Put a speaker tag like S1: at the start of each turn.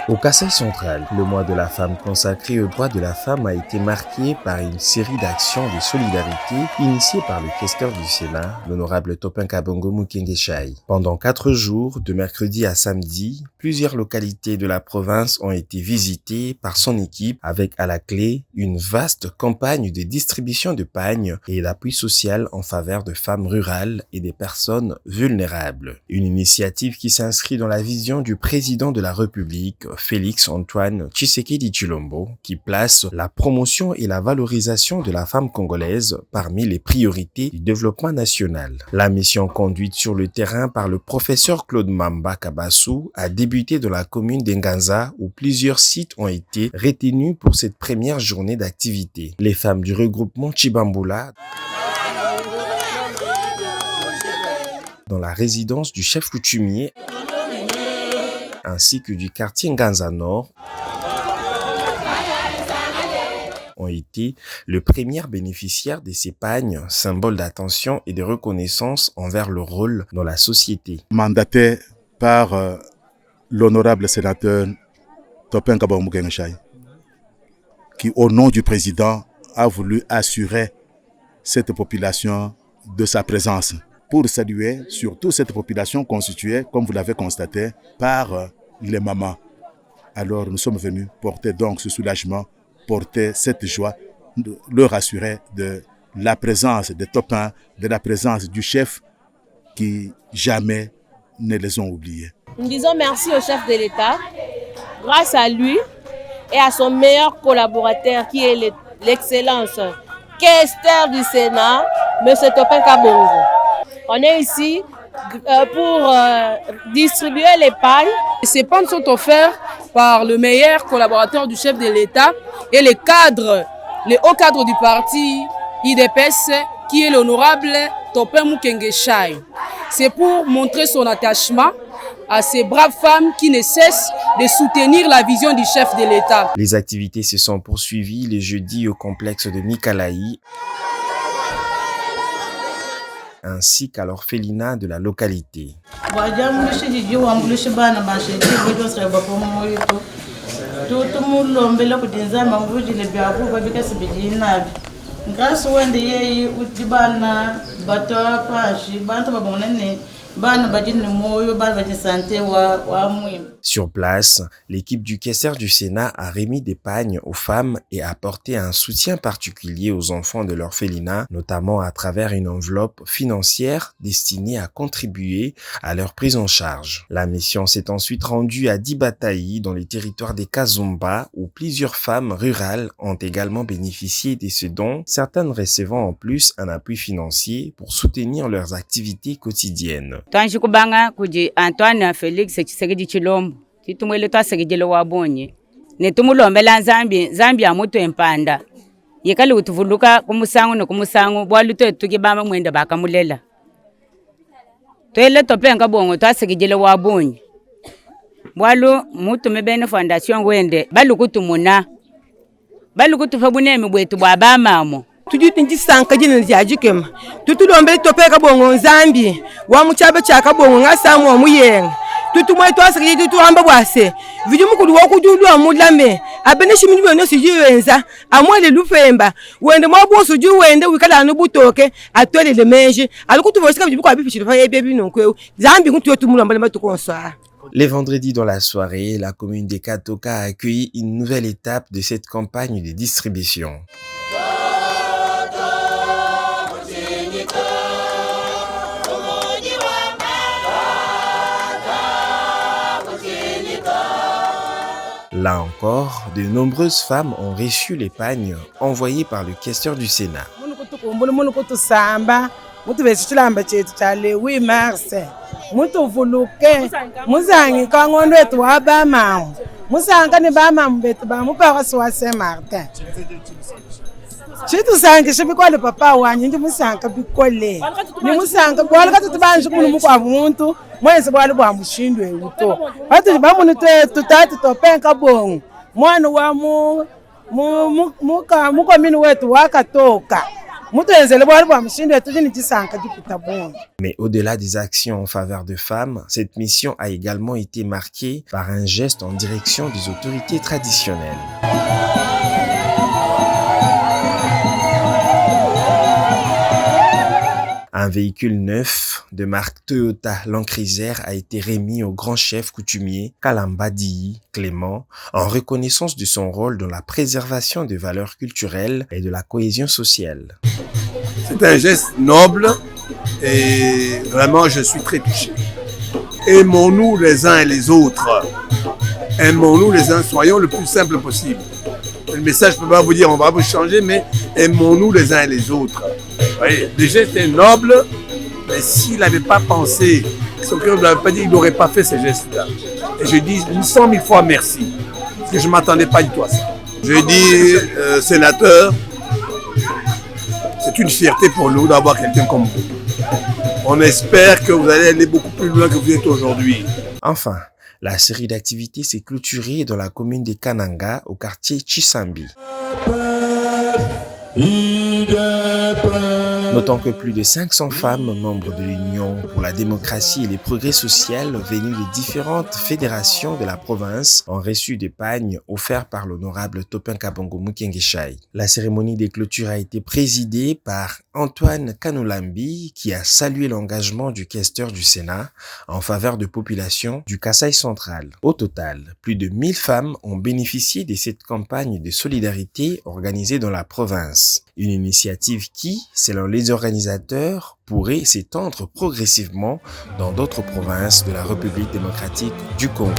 S1: Au Kasaï central, le mois de la femme consacré aux droits de la femme a été marqué par une série d'actions de solidarité initiées par le questeur du Sénat, l'honorable Topin Kabongo Mukenge-Chai. Pendant 4 jours, de mercredi à samedi, plusieurs localités de la province ont été visitées par son équipe avec à la clé une vaste campagne de distribution de pagnes et d'appui social en faveur de femmes rurales et des personnes vulnérables. Une initiative qui s'inscrit dans la vision du président de la République, Félix Antoine Tshisekedi Tshilombo, qui place la promotion et la valorisation de la femme congolaise parmi les priorités du développement national. La mission conduite sur le terrain par le professeur Claude Mamba Kabassou a débuté dans la commune d'Enganza où plusieurs sites ont été retenus pour cette première journée d'activité. Les femmes du regroupement Chibamboula, dans la résidence du chef coutumier, ainsi que du quartier Nganza Nord, ont été le premier bénéficiaire de ces pagnes, symbole d'attention et de reconnaissance envers leur rôle dans la société.
S2: Mandaté par l'honorable sénateur Topin Kabongo Mukenge-Chai, qui au nom du président a voulu assurer cette population de sa présence pour saluer surtout cette population constituée, comme vous l'avez constaté, par les mamans. Alors nous sommes venus porter donc ce soulagement, porter cette joie, leur assurer de la présence des Topins, de la présence du chef qui jamais ne les ont oubliés.
S3: Nous disons merci au chef de l'État. Grâce à lui et à son meilleur collaborateur qui est l'excellence questeur du Sénat, M. Topin Kabongo. On est ici pour distribuer les pagnes.
S4: Ces pagnes sont offertes par le meilleur collaborateur du chef de l'État et les hauts cadres du parti IDPS qui est l'honorable Topin Mukenge-Chai. C'est pour montrer son attachement à ces braves femmes qui ne cessent de soutenir la vision du chef de l'État.
S1: Les activités se sont poursuivies les jeudis au complexe de Mikalaï, ainsi qu'à l'orphelinat de la localité. Sur place, l'équipe du questeur du Sénat a remis des pagnes aux femmes et a apporté un soutien particulier aux enfants de l'orphelinat, notamment à travers une enveloppe financière destinée à contribuer à leur prise en charge. La mission s'est ensuite rendue à Dibataï, dans les territoires des Kazumba, où plusieurs femmes rurales ont également bénéficié de ce don, certaines recevant en plus un appui financier pour soutenir leurs activités quotidiennes.
S5: Twanjikubanga kuji Antoine Félix Tshisekedi Tshilombo titumwele twasegejele wabonye netumulombela Zambia mutu empanda yekali utuvuluka kumusangu nokumusangu bwaluto tukibamba mwenda bakamulela twele Topin Kabongo twasegejele wabonye bwalu mutu mebene fondation wende balukutumuna balukutufabunemi bwetu bwabamamo
S6: tujutinji sanka jina jajikema tutulombe Topin Kabongo Zambia wa muchabe cha Kabongo ngasamu wa muyenga tutumwe twasakije tutuamba bwase vijumukulu wokujulu amulame abeneshi minyo no sijiwenza amwele lufemba wende mwaboso ju wende wikala no butoke atwele le meje alikutuvoshika bibuko abipishiro fa yebe binonkwe Zambia kuntu tumulamba matukonswa.
S1: Les vendredis dans la soirée, la commune des Katoka a accueilli une nouvelle étape de cette campagne de distribution. Là encore, de nombreuses femmes ont reçu les pagnes envoyées par le questeur du Sénat.
S6: Chitu sanke shibikwale papa wanje ndi musanka bikole ni musanka bwala katubanje kumuntu mukwa muntu mwese bwali bwa mushindwe uto bati bamuntu tutati Topin Kabongo mwana wa muka mukomini wetu wakatoka
S1: Mais au-delà des actions en faveur de femmes, cette mission a également été marquée par un geste en direction des autorités traditionnelles. Un véhicule neuf de marque Toyota Land Cruiser a été remis au grand chef coutumier Kalambadi Clément en reconnaissance de son rôle dans la préservation des valeurs culturelles et de la cohésion sociale.
S7: C'est un geste noble et vraiment je suis très touché. Aimons-nous les uns et les autres. Aimons-nous les uns, soyons le plus simple possible. Le message ne peut pas vous dire on va vous changer, mais aimons-nous les uns et les autres. Oui, le geste est noble, mais s'il n'avait pas pensé, son cœur ne l'avait pas dit, il n'aurait pas fait ce geste-là. Et je dis 100 000 fois merci, parce que je ne m'attendais pas du tout à ça. Je dis, sénateur, c'est une fierté pour nous d'avoir quelqu'un comme vous. On espère que vous allez aller beaucoup plus loin que vous êtes aujourd'hui.
S1: Enfin, la série d'activités s'est clôturée dans la commune de Kananga, au quartier Chisambi. Notons que plus de 500 femmes membres de l'Union pour la démocratie et les progrès sociaux venues de différentes fédérations de la province ont reçu des pagnes offerts par l'honorable Topin Kabongo Mukengeshaï. La cérémonie de clôture a été présidée par Antoine Kanulambi qui a salué l'engagement du questeur du Sénat en faveur de populations du Kasaï central. Au total, plus de 1000 femmes ont bénéficié de cette campagne de solidarité organisée dans la province. Une initiative qui, selon les organisateurs, pourrait s'étendre progressivement dans d'autres provinces de la République démocratique du Congo.